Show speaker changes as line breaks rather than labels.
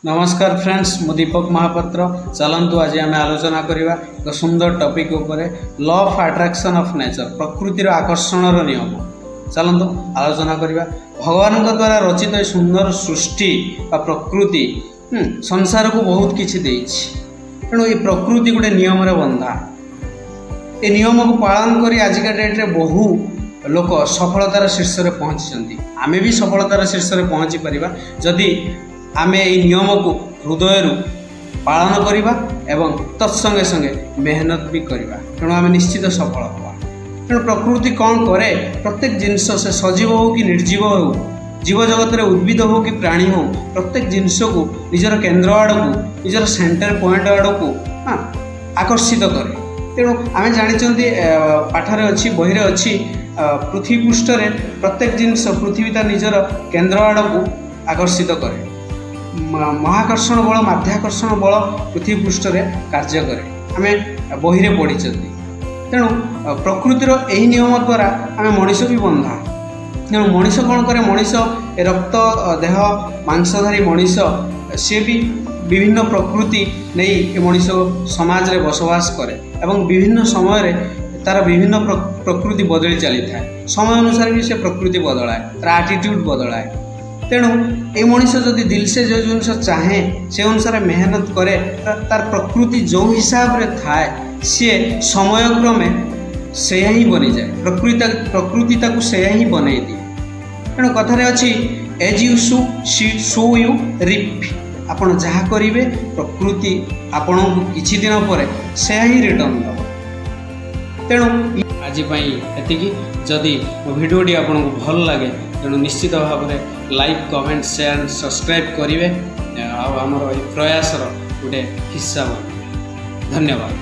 नमस्कार फ्रेंड्स, मु दीपक महापात्र। चलतु आज आम आलोचना करवा एक सुंदर टॉपिक उपरे law of attraction of nature, प्रकृतिर आकर्षण नियम। चलतु आलोचना करवा। भगवान द्वारा रचित सुंदर सृष्टि प्रकृति संसार को बहुत किसी तेणु ये प्रकृति गोटे नियम बंधा। ये नियम को पालन कर आजिका डेट्रे बहु लोक सफलतार शीर्ष में पहुँची। आमे भी सफलतार शीर्ष में पहुँची पारिबा जदि आमे ये नियम को हृदय पालन करवा एवं तत्संगे संगे मेहनत भी करवा, तेणु आम निश्चित सफल हवा। तेणु प्रकृति कौन करे, प्रत्येक जिनस से सजीव हो कि निर्जीव हो, जीव जगत में उद्भिद हो कि प्राणी हो, प्रत्येक जिनस को निजर केन्द्र आड़ को निजर सेंटर पॉइंट आड़ को आकर्षित करे। तेणु आम जानी पाठर अच्छी बही अच्छी पृथ्वी पृष्ठ प्रत्येक जिनस पृथ्वी तार निजर केन्द्र आड़ को आकर्षित करे। महाकर्षण बल माध्याकर्षण बल पृथ्वी पृष्ठ कार्य करे, आम बही पढ़ी। तेणु प्रकृतिर यही नियम द्वारा आम मनीष भी बंधा। तेणु मनीष कौन करे, मनीष रक्त देह मांसधारी मनीष सी भी विभिन्न प्रकृति नहीं मनीष समाज रे बसवास करे एवं विभिन्न समय तार विभिन्न प्रकृति बदली चली था। समय अनुसार भी से प्रकृति बदलाए, तार आटिट्यूड बदलाए। तेणु ये मनीष जदि दिल से जो जिनस चाहे से अनुसार मेहनत करे, तार प्रकृति जो हिसाब रे थाए सी समय क्रमे से ही बनी जाए। प्रकृति ताकू से ही बन दिए। तेणु कथार अच्छी as you sow you reap. आपण जहाँ करेंगे प्रकृति आपण को किछि दिन पर से ही रिटर्न दब। तेणु आज एतिकी। जदि मो भिडियोटी आपन को भल लगे तेणु निश्चित भाव में लाइक कमेंट शेयर सब्सक्राइब करेंगे। आमर प्रयासर गोटे हिस्सा बन। धन्यवाद।